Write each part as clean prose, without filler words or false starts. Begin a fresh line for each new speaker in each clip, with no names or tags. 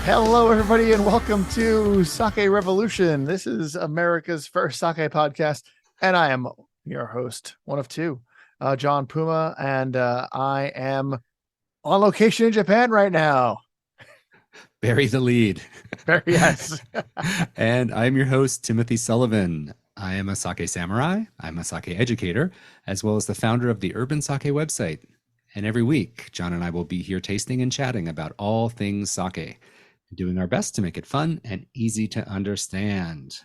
Hello, everybody, and welcome to Sake Revolution. This is America's first sake podcast, and I am your host, one of two, John Puma, and I am on location in Japan right now.
Bury the lead.
Yes.
And I'm your host, Timothy Sullivan. I am a sake samurai. I'm a sake educator, as well as the founder of the Urban Sake website. And every week, John and I will be here tasting and chatting about all things sake, doing our best to make it fun and easy to understand.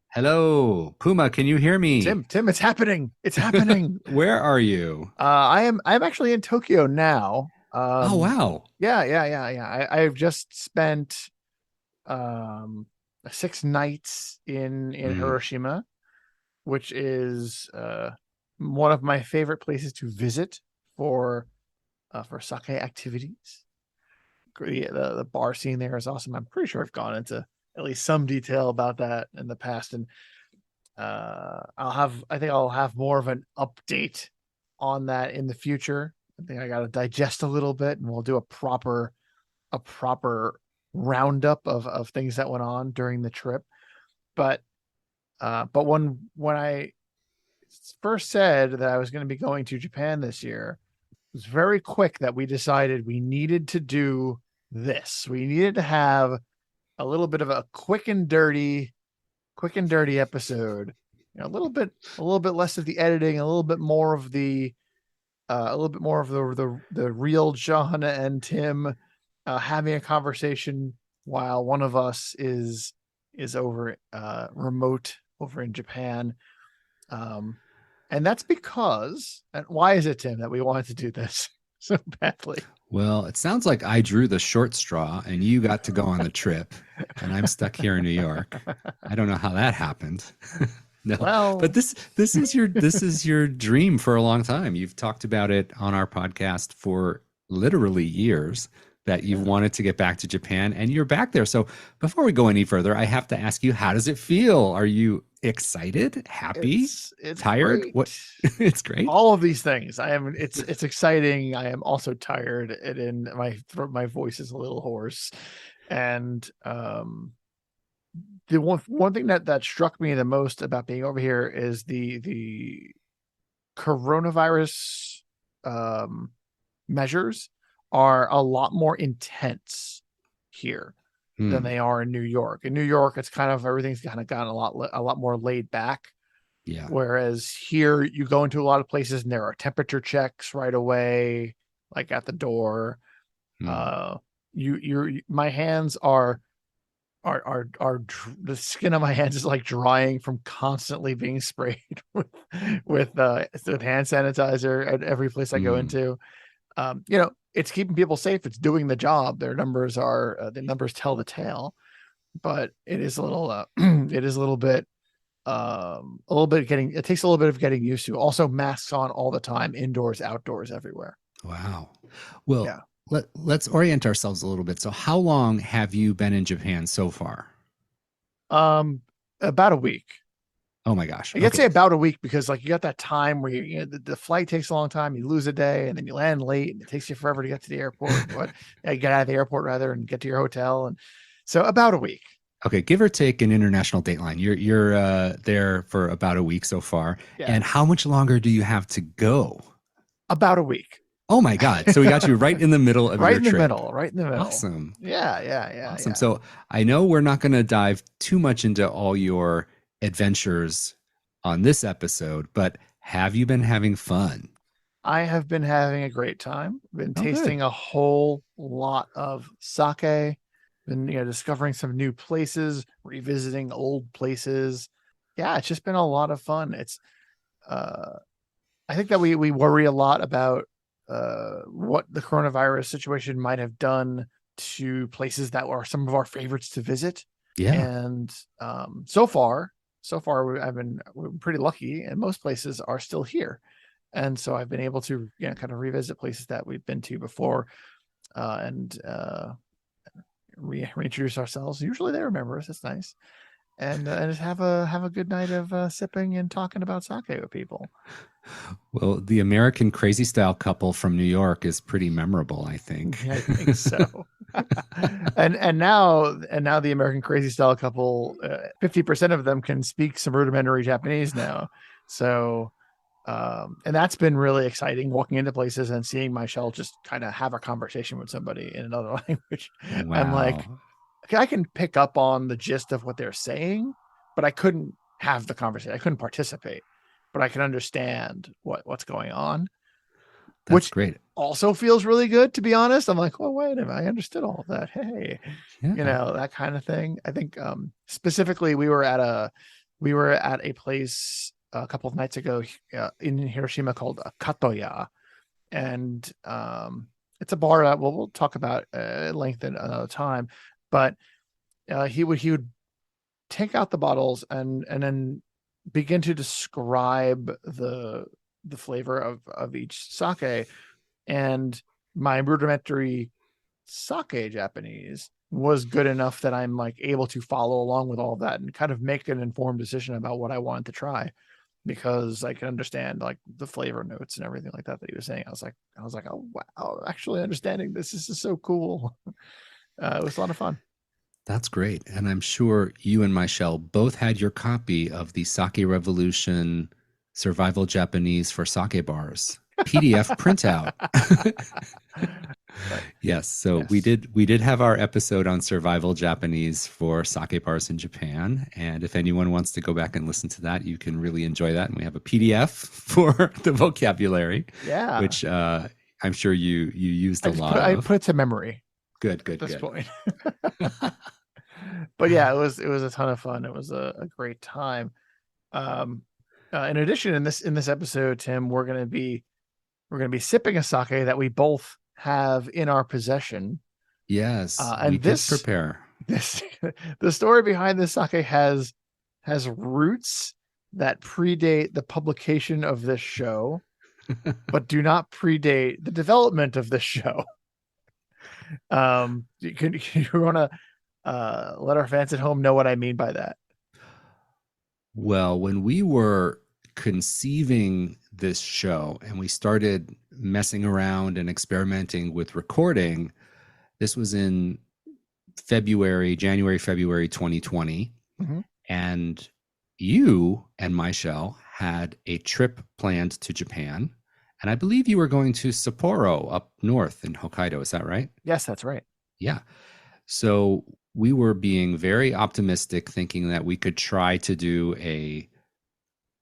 Hello, Puma, can you hear me?
Tim, it's happening. It's happening.
Where are you?
I'm actually in Tokyo now.
Oh, wow.
Yeah. I've just spent 6 nights in Hiroshima, which is one of my favorite places to visit for sake activities. The bar scene there is awesome. I'm pretty sure I've gone into at least some detail about that in the past, and I think I'll have more of an update on that in the future. I think I got to digest a little bit, and we'll do a proper roundup of things that went on during the trip. But when I first said that I was going to be going to Japan this year, it was very quick that we decided we needed to do this. We needed to have a little bit of a quick and dirty episode. A little bit less of the editing, a little bit more of the real John and Tim having a conversation while one of us is over remote over in Japan. And that's because, and why is it, Tim, that we wanted to do this so badly?
Well, it sounds like I drew the short straw and you got to go on the trip and I'm stuck here in New York. I don't know how that happened. No, well, but this is your dream for a long time. You've talked about it on our podcast for literally years that you've wanted to get back to Japan, and you're back there. So before we go any further, I have to ask you, how does it feel? Are you excited, happy,
it's
tired?
Great.
What? It's great.
All of these things. It's exciting. I am also tired, and my voice is a little hoarse. And the one thing that struck me the most about being over here is the coronavirus measures are a lot more intense here than they are in New York. In New York, it's kind of everything's kind of gotten a lot more laid back.
Yeah.
Whereas here, you go into a lot of places and there are temperature checks right away, like at the door. My hands are the skin of my hands is like drying from constantly being sprayed with hand sanitizer at every place I go into. It's keeping people safe. It's doing the job. Their numbers the numbers tell the tale, but it is a little bit it takes a little bit of getting used to. Also, masks on all the time, indoors, outdoors, everywhere.
Wow. Well, yeah. Let's orient ourselves a little bit. So how long have you been in Japan so far?
About a week.
Oh my gosh.
I can't say about a week because you got that time where the flight takes a long time, you lose a day, and then you land late and it takes you forever to get to the airport. Get out of the airport rather and get to your hotel. And so about a week.
Okay, give or take an international dateline. You're there for about a week so far. Yeah. And how much longer do you have to go?
About a week.
Oh my God. So we got you right in the middle of your trip.
Right in the middle.
Awesome.
Yeah.
Awesome. Yeah. So I know we're not going to dive too much into all your adventures on this episode, but have you been having fun?
I have been having a great time. Been tasting a whole lot of sake. Been discovering some new places, revisiting old places. Yeah, it's just been a lot of fun. It's I think that we worry a lot about what the coronavirus situation might have done to places that were some of our favorites to visit.
Yeah.
And so far we're pretty lucky, and most places are still here. And so I've been able to kind of revisit places that we've been to before, and reintroduce ourselves. Usually they remember us. It's nice. And just have a good night of sipping and talking about sake with people.
Well, the American crazy style couple from New York is pretty memorable, I think.
Yeah, I think so. and now the American Crazy Style couple, 50% of them can speak some rudimentary Japanese now. So and that's been really exciting, walking into places and seeing Michelle just kind of have a conversation with somebody in another language. I'm like,
Wow.
okay, I can pick up on the gist of what they're saying, but I couldn't have the conversation. I couldn't participate, but I can understand what's going on,
That's
which
great.
also feels really good, to be honest. I'm like, well, wait a minute, I understood all of that. Hey,
Yeah.
that kind of thing. I think specifically we were at a place a couple of nights ago in Hiroshima called Katoya, and it's a bar that we'll talk about at length at another time. But he would take out the bottles and then begin to describe the flavor of each sake, and my rudimentary sake Japanese was good enough that I'm like able to follow along with all of that and kind of make an informed decision about what I wanted to try, because I can understand like the flavor notes and everything like that he was saying. I was like, oh wow, actually understanding this is so cool. It was a lot of fun.
That's great. And I'm sure you and Michelle both had your copy of the Sake Revolution Survival Japanese for Sake Bars PDF printout.
But
Yes, so we
yes,
did have our episode on survival Japanese for sake bars in Japan, and if anyone wants to go back and listen to that, you can really enjoy that. And we have a PDF for the vocabulary,
yeah.
which I'm sure you used a lot
I
of.
put it to memory
Good,
at
good,
this
good.
point. But yeah, it was a ton of fun. It was a great time. Um, in addition, in this episode, Tim, we're gonna be sipping a sake that we both have in our possession.
Yes, we
And
did
this
prepare.
this the story behind this sake has roots that predate the publication of this show, but do not predate the development of this show. Can you want to let our fans at home know what I mean by that?
Well, when we were conceiving this show and we started messing around and experimenting with recording, this was in January, February 2020.
Mm-hmm.
And you and Michelle had a trip planned to Japan. And I believe you were going to Sapporo up north in Hokkaido. Is that right?
Yes, that's right.
Yeah. So we were being very optimistic, thinking that we could try to do a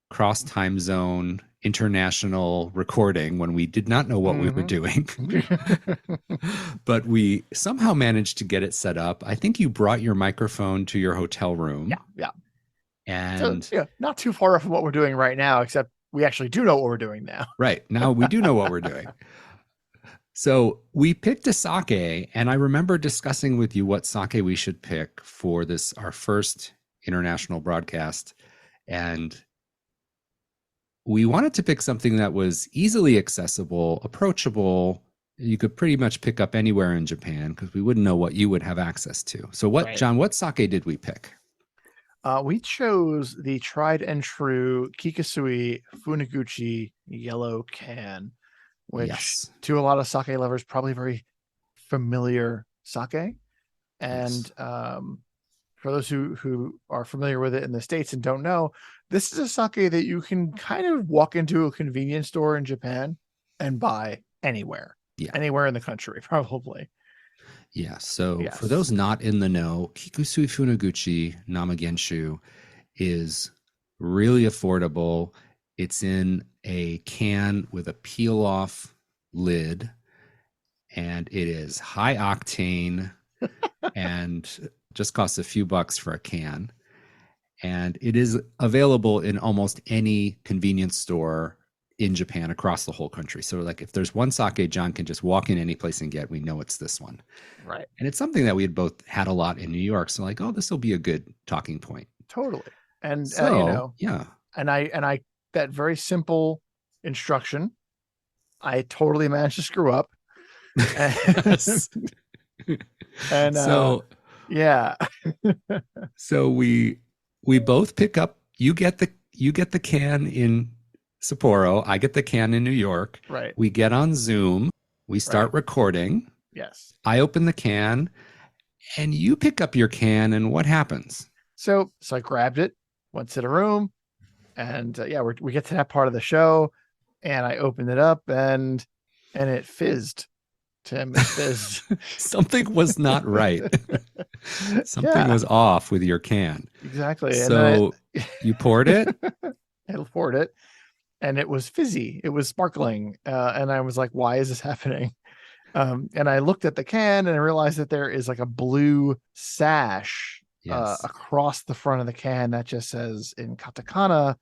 cross time zone international recording when we did not know what we were
Mm-hmm.
doing. But we somehow managed to get it set up. I think you brought your microphone to your hotel
Yeah,
room.
yeah. So
And
yeah, not too far off from what we're doing right now, except we actually do know what we're doing now.
right now we do know what we're doing. So we picked a sake, and I remember discussing with you what sake we should pick for this, our first international broadcast. And we wanted to pick something that was easily accessible, approachable. You could pretty much pick up anywhere in Japan because we wouldn't know what you would have access to. So
Right.
John, what sake did we pick?
We chose the tried and true Kikasui Funaguchi yellow can, which
Yes.
to a lot of sake lovers probably very familiar sake. And
Yes.
For those who are familiar with it in the States and don't know, this is a sake that you can kind of walk into a convenience store in Japan and buy anywhere,
Yeah.
anywhere in the country, probably.
Yeah. So for
Yes.
those not in the know, Kikusui Funaguchi Namagenshu is really affordable. It's in a can with a peel off lid, and it is high octane and just costs a few bucks for a can. And it is available in almost any convenience store in Japan across the whole country. So, like, if there's one sake John can just walk in any place and get, we know it's this one.
Right.
And it's something that we had both had a lot in New York. So, like, oh, this will be a good talking point.
Totally. And
So, yeah.
and I that very simple instruction, I totally managed to screw up.
Yes.
And
So,
yeah.
so we both pick up. You get the can in Sapporo. I get the can in New York.
Right.
We get on Zoom. We start
Right.
recording.
Yes.
I open the can and you pick up your can, and what happens?
So I grabbed it, went to the room, and yeah, we get to that part of the show, and I opened it up, and it fizzed. Tim, it fizzed.
Something was not right. Something
Yeah,
was off with your can.
exactly. And then
So you poured it?
I poured it, and it was fizzy. It was sparkling, and I was like, "Why is this happening?" And I looked at the can, and I realized that there is like a blue sash
Yes.
across the front of the can that just says in katakana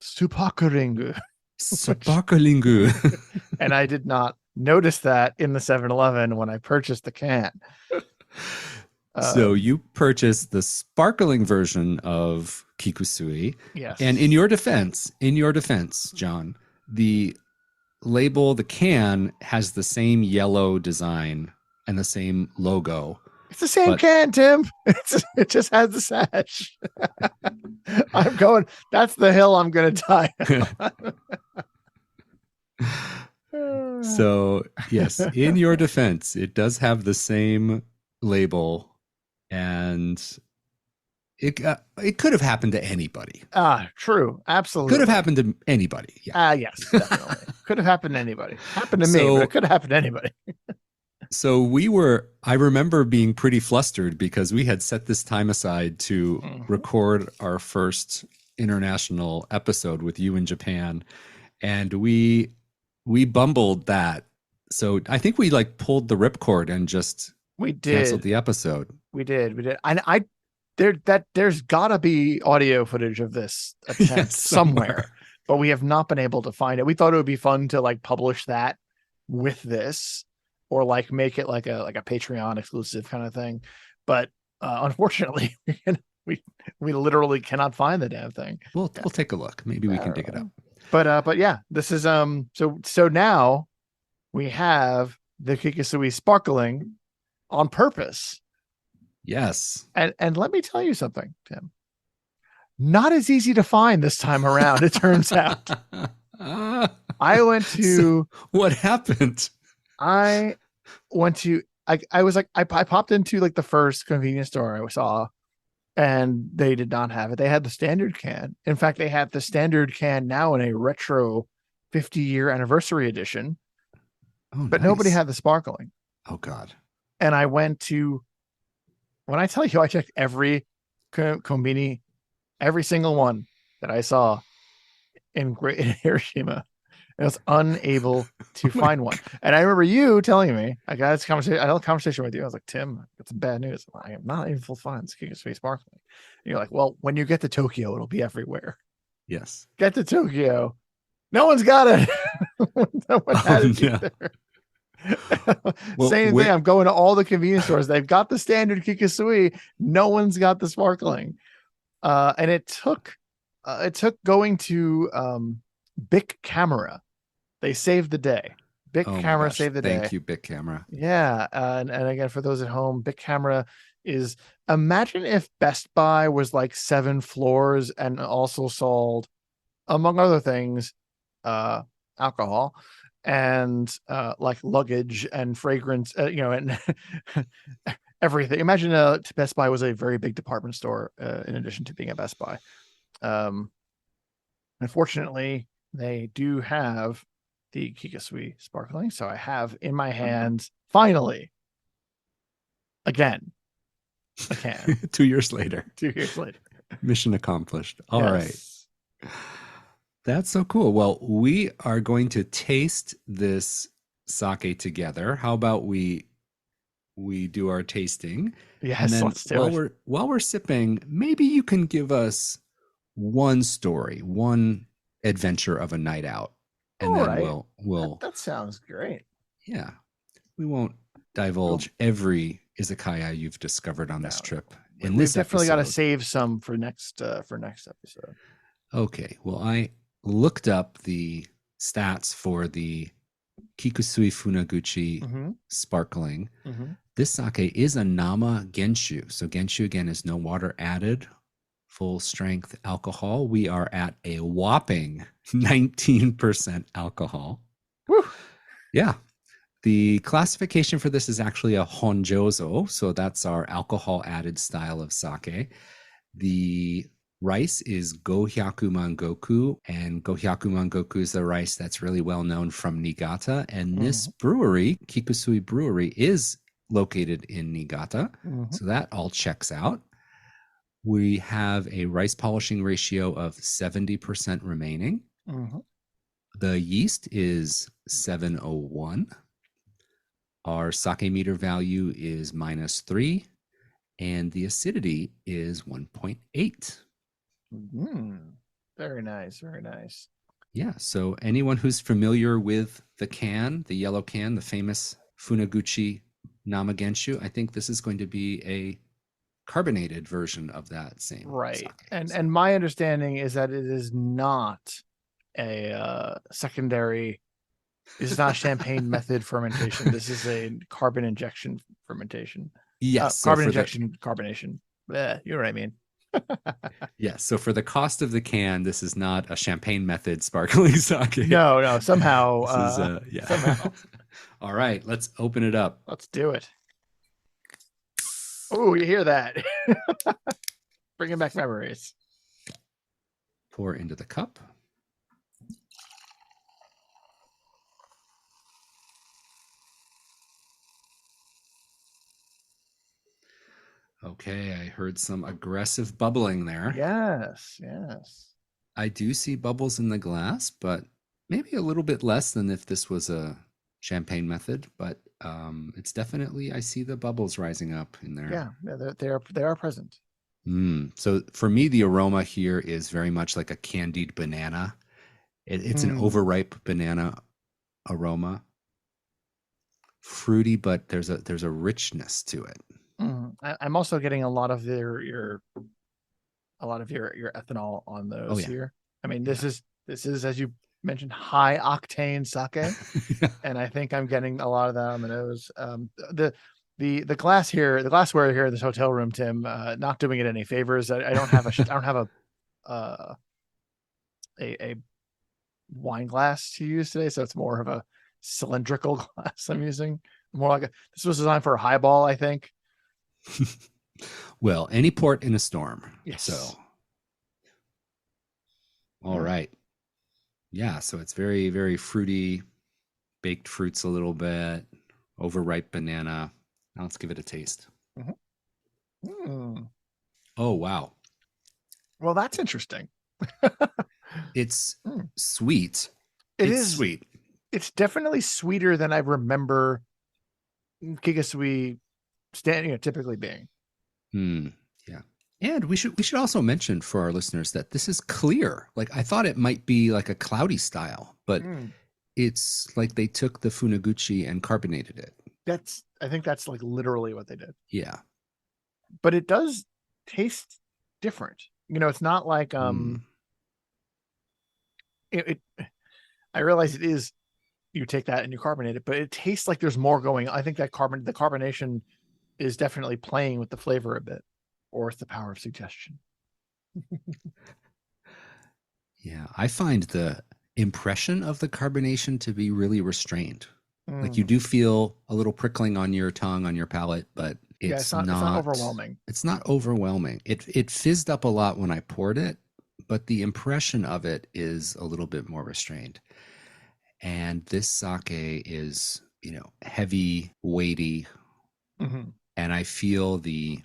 "Supakuringu,"
Sparklingu.
and I did not notice that in the 7-Eleven when I purchased the can.
So you purchased the sparkling version of Kikusui.
Yes.
And in your defense, John, the label, the can has the same yellow design and the same logo.
It's the same can, Tim. It just has the sash. I'm going, that's the hill I'm going to die on.
So, yes, in your defense, it does have the same label, and it could have happened to anybody.
True. Absolutely.
Could have happened to anybody.
Yeah. Yes, definitely. Could have happened to anybody. Happened to me, but it could have happened to anybody.
So I remember being pretty flustered because we had set this time aside to record our first international episode with you in Japan. And we bumbled that. So I think we like pulled the ripcord and just canceled the episode.
We did. And there's gotta be audio footage of this attempt somewhere, but we have not been able to find it. We thought it would be fun to like publish that with this, or like make it like a Patreon exclusive kind of thing. But unfortunately, we literally cannot find the damn thing.
We'll take a look. Maybe we can dig it up.
But yeah, this is so now we have the Kikusui sparkling on purpose.
Yes.
And let me tell you something, Tim. Not as easy to find this time around, it turns out. I went to
what happened?
I popped into like the first convenience store I saw, and they did not have it. They had the standard can. In fact, they had the standard can now in a retro 50-year anniversary edition.
Oh,
but
nice.
Nobody had the sparkling.
Oh God.
And I went to, when I tell you, I checked every konbini, every single one that I saw in Hiroshima. I was unable to find one. And I remember you telling me, I had a conversation with you. I was like, Tim, got some bad news. I am not able to find Kikusui sparkling. And you're like, well, when you get to Tokyo, it'll be everywhere.
Yes.
Get to Tokyo. No one's got it. No one had it either. Well, same thing. I'm going to all the convenience stores. They've got the standard Kikusui. No one's got the sparkling. And it took going to Bic Camera. They saved the day. Bic Camera saved the day.
Thank you, Bic Camera.
Yeah. And again, for those at home, Bic Camera is, imagine if Best Buy was like 7 floors and also sold, among other things, alcohol and like luggage and fragrance, and everything. Imagine Best Buy was a very big department store in addition to being a Best Buy. Unfortunately, they do have the Kikusui sparkling, so I have in my hands finally again a can.
2 years later.
2 years later.
Mission accomplished. All right. That's so cool. Well, we are going to taste this sake together. How about we do our tasting?
Yes,
and then
let's do it.
While we're sipping, maybe you can give us one story, one adventure of a night out, and
all
then
right.
we'll
that sounds great.
Yeah, we won't divulge every izakaya you've discovered on this trip.
We've definitely got to save some for next episode.
Okay. Well, I looked up the stats for the Kikusui Funaguchi sparkling. This sake is a Nama Genshu. So Genshu, again, is no water added, full strength alcohol. We are at a whopping 19% alcohol.
Woo.
Yeah. The classification for this is actually a honjozo, so that's our alcohol added style of sake. The rice is gohyaku mangoku, and gohyaku mangoku is the rice that's really well known from Niigata. And this brewery, Kikusui Brewery, is located in Niigata, so that all checks out. We have a rice polishing ratio of 70% remaining. The yeast is 701. Our sake meter value is -3, and the acidity is 1.8.
Very nice, very nice.
Yeah, so anyone who's familiar with the can, the yellow can, the famous Funaguchi Namagenshu, I think this is going to be a carbonated version of that same
right
sake.
And my understanding is that it is not a secondary, it's not champagne method fermentation. This is a carbon injection fermentation.
Yes,
carbon injection carbonation. You know what I mean.
Yes, so for the cost of the can, this is not a champagne method sparkling sake.
No, somehow.
Yeah.
Somehow.
All right, let's open it up.
Let's do it. Oh, you hear that? Bringing back memories.
Pour into the cup. Okay, I heard some aggressive bubbling there.
Yes.
I do see bubbles in the glass, but maybe a little bit less than if this was a champagne method, but it's definitely, I see the bubbles rising up in there.
Yeah, they are present.
So for me, the aroma here is very much like a candied banana. It's an overripe banana aroma. Fruity, but there's a richness to it.
I'm also getting a lot of your ethanol on those here. I mean, this is as you mentioned, high octane sake, and I think I'm getting a lot of that on the nose. The glass here, the glassware here in this hotel room, Tim, not doing it any favors. I don't have a wine glass to use today, so it's more of a cylindrical glass I'm using. More like this was designed for a highball, I think.
Well, any port in a storm.
Yes.
So, all right. Yeah. So it's very, very fruity, baked fruits a little bit, overripe banana. Now let's give it a taste. Oh, wow.
Well, that's interesting.
It's sweet.
It's
sweet.
It's definitely sweeter than I remember Kikusui typically being.
Yeah. And we should also mention for our listeners that this is clear. Like I thought it might be like a cloudy style, but it's like they took the Funaguchi and carbonated it.
I think that's like literally what they did.
Yeah.
But it does taste different. It's not like I realize it is, you take that and you carbonate it, but it tastes like there's more going. I think that the carbonation is definitely playing with the flavor a bit, or it's the power of suggestion.
Yeah, I find the impression of the carbonation to be really restrained. Like you do feel a little prickling on your tongue, on your palate, but it's not
overwhelming.
It's not overwhelming. It fizzed up a lot when I poured it, but the impression of it is a little bit more restrained. And this sake is, heavy, weighty. And I feel when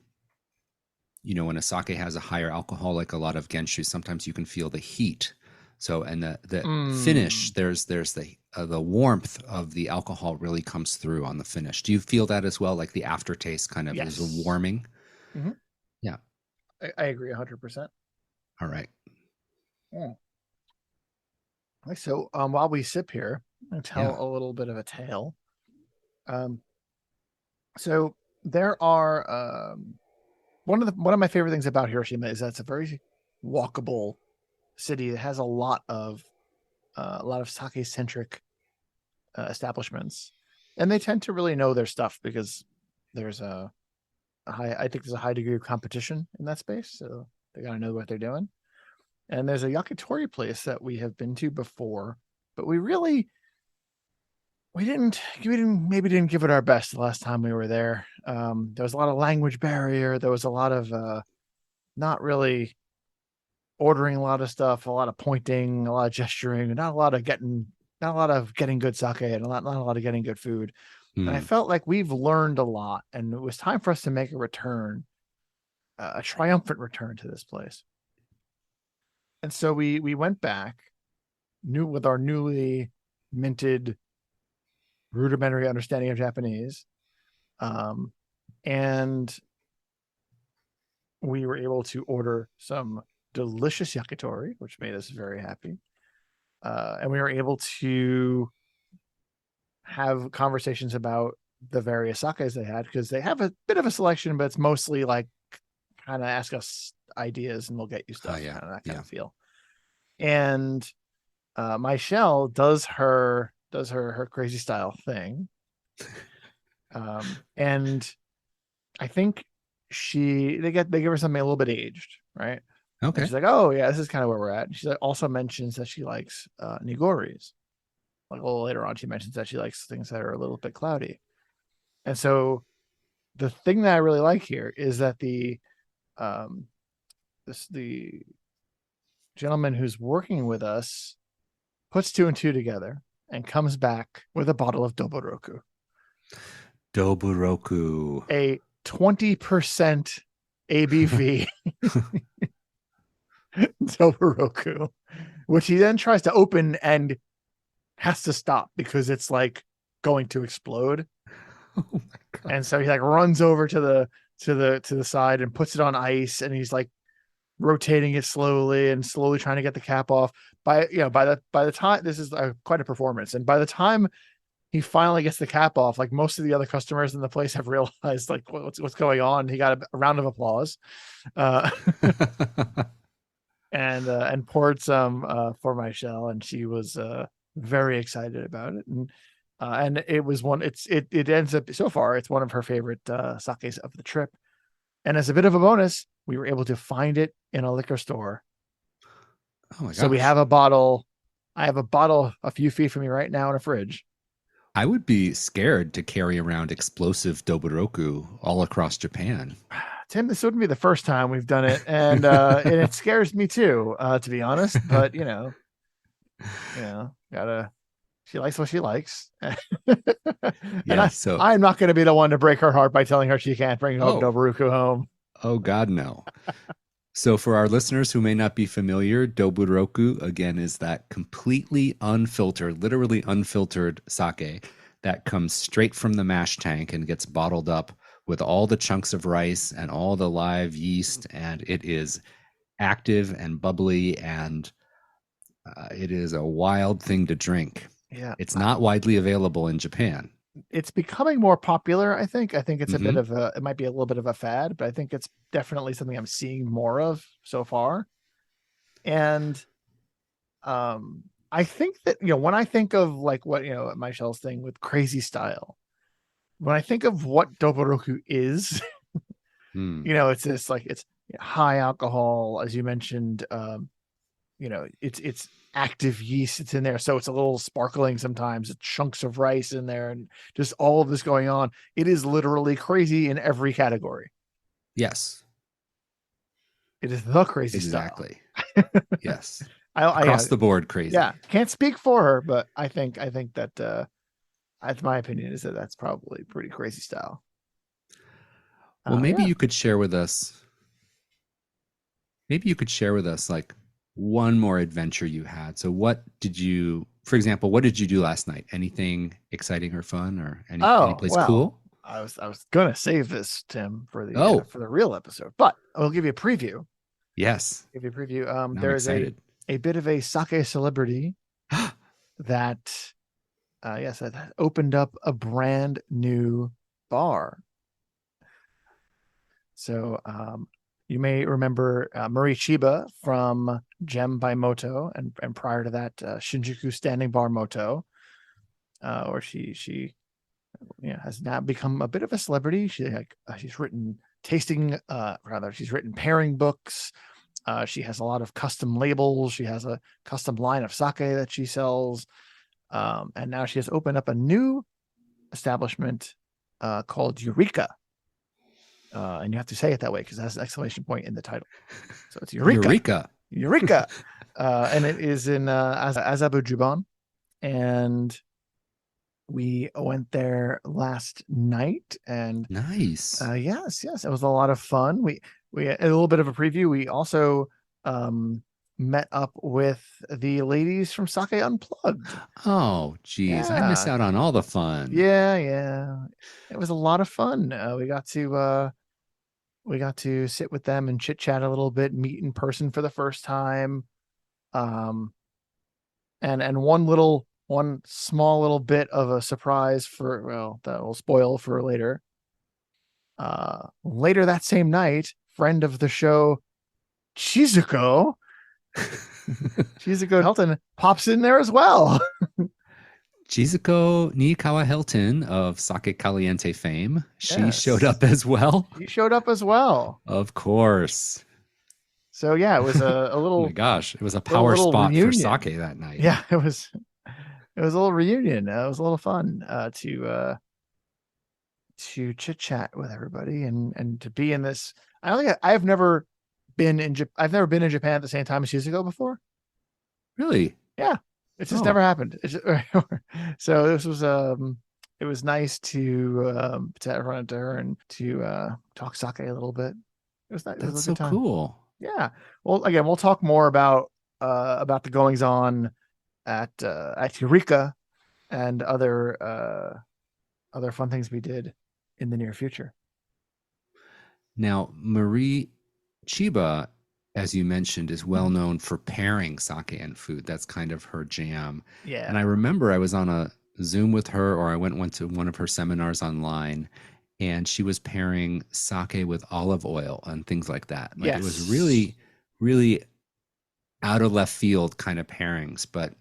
a sake has a higher alcohol, like a lot of genshu, sometimes you can feel the heat. So, and the finish, there's the warmth of the alcohol really comes through on the finish. Do you feel that as well? Like the aftertaste kind of is a warming? Yeah.
I agree 100%.
All right.
Yeah. So while we sip here, I'll tell a little bit of a tale. So there are one of my favorite things about Hiroshima is that it's a very walkable city. It has a lot of sake centric establishments, and they tend to really know their stuff because there's a high degree of competition in that space. So they got to know what they're doing. And there's a yakitori place that we have been to before, but we really we didn't give it our best the last time we were there. There was a lot of language barrier. There was a lot of not really ordering a lot of stuff, a lot of pointing, a lot of gesturing, not a lot of getting good sake, and not a lot of getting good food. And I
Hmm.
felt like we've learned a lot, and it was time for us to make a return, a triumphant return to this place. And so we went back, new with our newly minted rudimentary understanding of Japanese, um, and we were able to order some delicious yakitori, which made us very happy. And we were able to have conversations about the various sakes they had because they have a bit of a selection, but it's mostly like kind of ask us ideas and we'll get you
Oh
stuff,
yeah,
kind of that kind
yeah.
of feel. And my shell does her crazy style thing, and I think they give her something a little bit aged, right? And
Okay.
she's like, "Oh yeah, this is kind of where we're at." And she also mentions that she likes nigoris. Like a little later on, she mentions that she likes things that are a little bit cloudy. And so the thing that I really like here is that um the gentleman who's working with us puts two and two together and comes back with a bottle of Doboroku,
Doburoku.
a 20% ABV Doboroku, which he then tries to open and has to stop because it's like going to explode.
Oh my god.
And so he like runs over to the side and puts it on ice, and he's like rotating it slowly trying to get the cap off. By the time this is quite a performance, and by the time he finally gets the cap off, like most of the other customers in the place have realized like what's going on. He got a round of applause, uh, and poured some for my shell, and she was very excited about it. And it was one. It ends up so far. It's one of her favorite sakes of the trip. And as a bit of a bonus, we were able to find it in a liquor store.
Oh my
So we
gosh.
have a bottle. I have a bottle a few feet from me right now in a fridge.
I would be scared to carry around explosive Doburoku all across Japan.
Tim, this wouldn't be the first time we've done it, and it scares me too, to be honest. But gotta. She likes what she likes, and
Yeah, so
I'm not going to be the one to break her heart by telling her she can't bring
oh,
Noburuku home.
oh god no. So for our listeners who may not be familiar, Doburoku again is that completely unfiltered, literally unfiltered sake that comes straight from the mash tank and gets bottled up with all the chunks of rice and all the live yeast, and it is active and bubbly, and it is a wild thing to drink.
Yeah,
It's not widely available in Japan.
it's becoming more popular. I think it's a bit
Hmm.
of it might be a little bit of a fad, but I think it's definitely something I'm seeing more of so far. And I think that when I think of like what my shell's thing with crazy style, when I think of what Doboroku is,
Mm.
it's this like it's high alcohol, as you mentioned. It's active yeast. It's in there, so it's a little sparkling sometimes. It's chunks of rice in there, and just all of this going on. It is literally crazy in every category.
Yes,
It is the crazy style.
exactly. Yes.
I
Across the board
yeah,
crazy.
can't speak for her, but I think that that's my opinion, is that that's probably pretty crazy style.
Well, maybe
Yeah.
you could share with us, maybe you could share with us like one more adventure you had. So what did you, for example, what did you do last night? Anything exciting or fun or any
Oh
place
well,
cool?
I was gonna save this, Tim, for the
Oh,
for the real episode, but I'll give you a preview.
yes.
Give you a preview.
Now I'm
There is a
excited.
a bit of a sake celebrity that yes, that opened up a brand new bar. So you may remember Marie Chiba from Gem by Moto, and prior to that, Shinjuku Standing Bar Moto, or she has now become a bit of a celebrity. She's written she's written pairing books. She has a lot of custom labels. She has a custom line of sake that she sells. And now she has opened up a new establishment called Eureka. And you have to say it that way because it has an exclamation point in the title. So it's Eureka.
Eureka.
Eureka. And it is in Azerbaijan. And we went there last night, and
nice.
Yes, it was a lot of fun. We had a little bit of a preview. We also met up with the ladies from Sake Unplugged.
Oh, geez, I miss out on all the fun.
Yeah, it was a lot of fun. We got to sit with them and chit chat a little bit, meet in person for the first time, and one small little bit of a surprise that will spoil for later. Later that same night, friend of the show, Shizuko Hilton pops in there as well.
Shizuko Nikawa Hilton of Sake Caliente fame. She showed up as well.
She showed up as well.
Of course.
So yeah, it was a little.
Oh my gosh, it was a power spot reunion for sake that night.
Yeah, it was a little reunion. It was a little fun to chit chat with everybody and to be in this. I don't think I've never been in Japan at the same time as Shizuko before.
Really?
Yeah, it just never happened. So this was it was nice to run into her and to talk sake a little bit. It was nice.
That's so cool.
Yeah. Well, again, we'll talk more about the goings on at Eureka and other fun things we did in the near future.
Now, Marie Chiba, as you mentioned, is well known for pairing sake and food. That's kind of her jam.
Yeah.
And I remember I was on a Zoom with her, or I went to one of her seminars online, and she was pairing sake with olive oil and things like that. Like It was really, really out of left field kind of pairings. But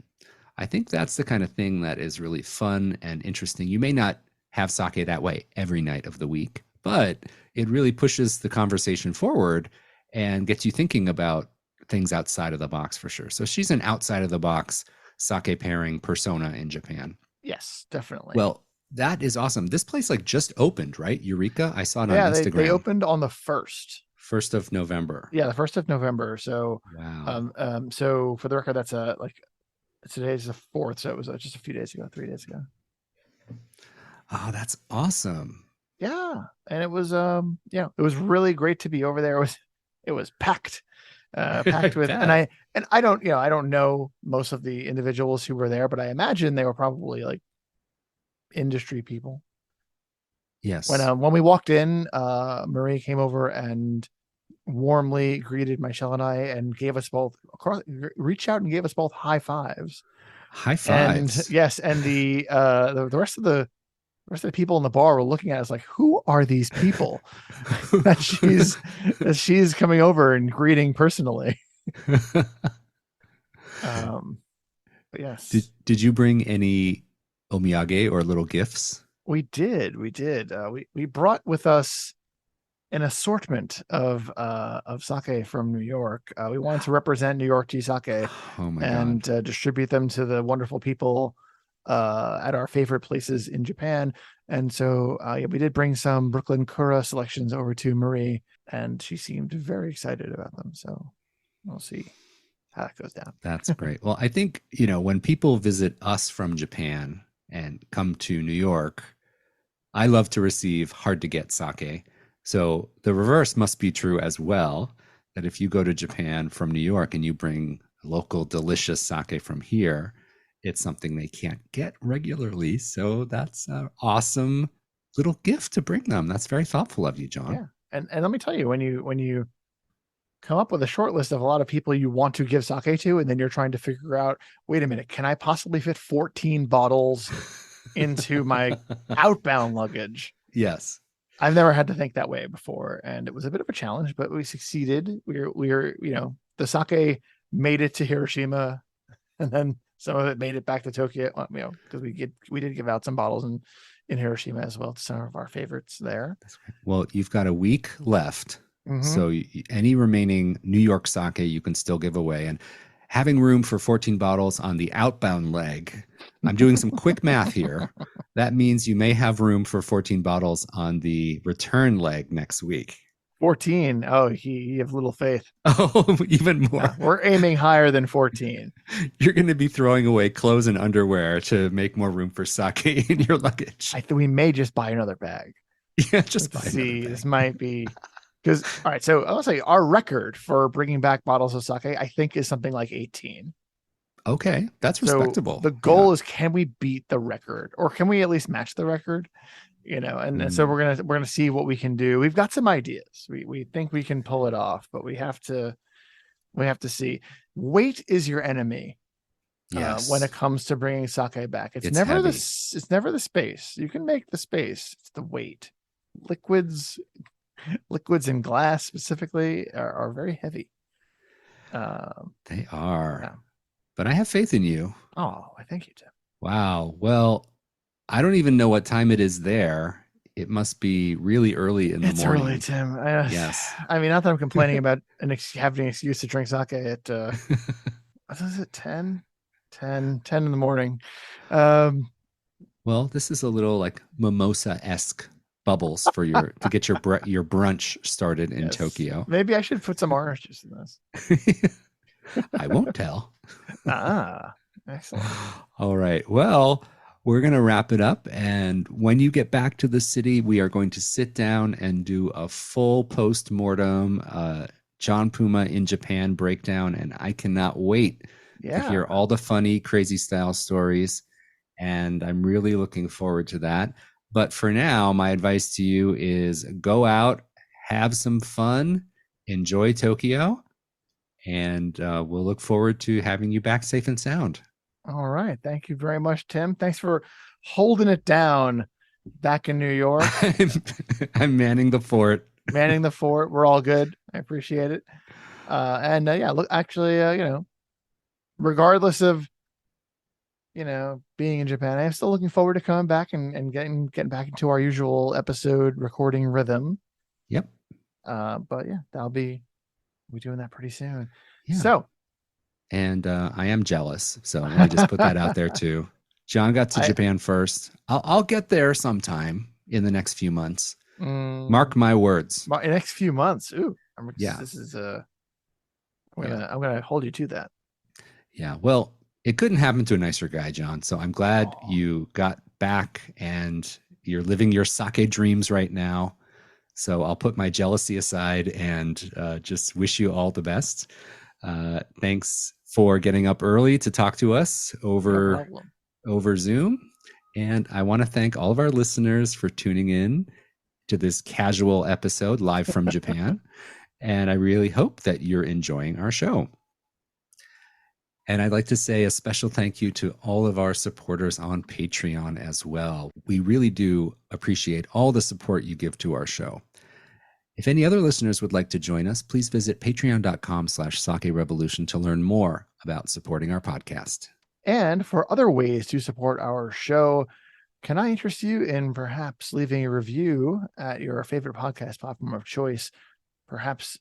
I think that's the kind of thing that is really fun and interesting. You may not have sake that way every night of the week, but it really pushes the conversation forward and gets you thinking about things outside of the box for sure. So she's an outside of the box sake pairing persona in Japan.
Yes, definitely.
Well, that is awesome. This place just opened, right? Eureka. I saw it on Instagram.
They opened on the 1st
of November.
Yeah, the 1st of November. So
wow.
So for the record, that's today's the 4th, so it was just a few days ago, 3 days ago.
Oh, that's awesome.
Yeah, and it was it was really great to be over there. It was packed with and I don't know most of the individuals who were there, but I imagine they were probably like industry people.
Yes.
When we walked in, Marie came over and warmly greeted Michelle and I and gave us both reached out and gave us both high fives.
And
yes, and the rest of the people in the bar were looking at us like, who are these people that she's coming over and greeting personally? But yes.
Did you bring any omiyage or little gifts?
We did. We brought with us an assortment of sake from New York. We wanted to represent New York tea sake and distribute them to the wonderful people at our favorite places in Japan. And so we did bring some Brooklyn Kura selections over to Marie, and she seemed very excited about them. So we'll see how that goes down.
That's great. Well, I think, when people visit us from Japan and come to New York, I love to receive hard to get sake. So the reverse must be true as well, that if you go to Japan from New York and you bring local delicious sake from here, it's something they can't get regularly. So that's an awesome little gift to bring them. That's very thoughtful of you, John.
Yeah. And let me tell you, when you come up with a short list of a lot of people you want to give sake to, and then you're trying to figure out, wait a minute, can I possibly fit 14 bottles into my outbound luggage?
Yes.
I've never had to think that way before, and it was a bit of a challenge, but we succeeded. We were the sake made it to Hiroshima, and then some of it made it back to Tokyo, because we did give out some bottles in Hiroshima as well to some of our favorites there.
Well, you've got a week left. Mm-hmm. So any remaining New York sake you can still give away, and having room for 14 bottles on the outbound leg I'm doing some quick math here. That means you may have room for 14 bottles on the return leg next week.
14. Oh, you have little faith.
Oh, even more.
Yeah, we're aiming higher than 14.
You're going to be throwing away clothes and underwear to make more room for sake in your luggage.
I think we may just buy another bag.
Yeah, just
Let's see. This might be because, all right. So I'll say our record for bringing back bottles of sake, I think, is something like 18.
Okay, that's respectable.
So the goal is, can we beat the record, or can we at least match the record? And so we're gonna see what we can do. We've got some ideas. We think we can pull it off, but we have to see. Weight is your enemy.
Yes.
When it comes to bringing sake back, it's never
heavy.
it's never the space. You can make the space. It's the weight. Liquids and glass specifically are very heavy.
They are.
Yeah.
But I have faith in you.
Oh, I thank you, Tim.
Wow. Well, I don't even know what time it is there. It must be really early in the morning.
It's early, Tim.
Yes.
I mean, not that I'm complaining about having an excuse to drink sake at, what is it, 10 in the morning.
Well, this is a little like mimosa-esque bubbles for to get your brunch started in Tokyo.
Maybe I should put some orange juice in this.
I won't tell.
Excellent.
All right. Well, we're going to wrap it up. And when you get back to the city, we are going to sit down and do a full post-mortem John Puma in Japan breakdown. And I cannot wait to hear all the funny, crazy style stories. And I'm really looking forward to that. But for now, my advice to you is go out, have some fun, enjoy Tokyo. And we'll look forward to having you back safe and sound.
All right. Thank you very much, Tim. Thanks for holding it down back in New York.
I'm manning the fort.
We're all good. I appreciate it. Look, actually, regardless of, being in Japan, I'm still looking forward to coming back and getting back into our usual episode recording rhythm.
Yep.
But yeah, we'll be doing that pretty soon.
Yeah.
So.
And I am jealous. So let me just put that out there too. John got to Japan first. I'll get there sometime in the next few months. Mark my words.
In the next few months. Ooh.
Yeah.
This is I'm gonna hold you to that.
Yeah. Well, it couldn't happen to a nicer guy, John. So I'm glad you got back and you're living your sake dreams right now. So I'll put my jealousy aside and just wish you all the best. Thanks for getting up early to talk to us over Zoom. And I want to thank all of our listeners for tuning in to this casual episode live from Japan. And I really hope that you're enjoying our show. And I'd like to say a special thank you to all of our supporters on Patreon as well. We really do appreciate all the support you give to our show. If any other listeners would like to join us, please visit patreon.com/Sake Revolution to learn more about supporting our podcast.
And for other ways to support our show, can I interest you in perhaps leaving a review at your favorite podcast platform of choice, perhaps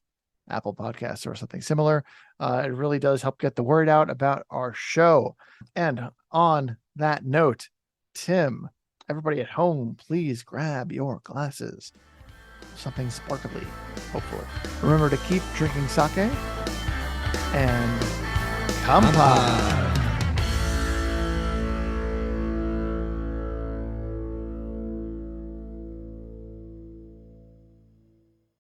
Apple Podcasts or something similar? It really does help get the word out about our show. And on that note, Tim, everybody at home, please grab your glasses. Something sparkly, hopefully. Remember to keep drinking sake and kampai.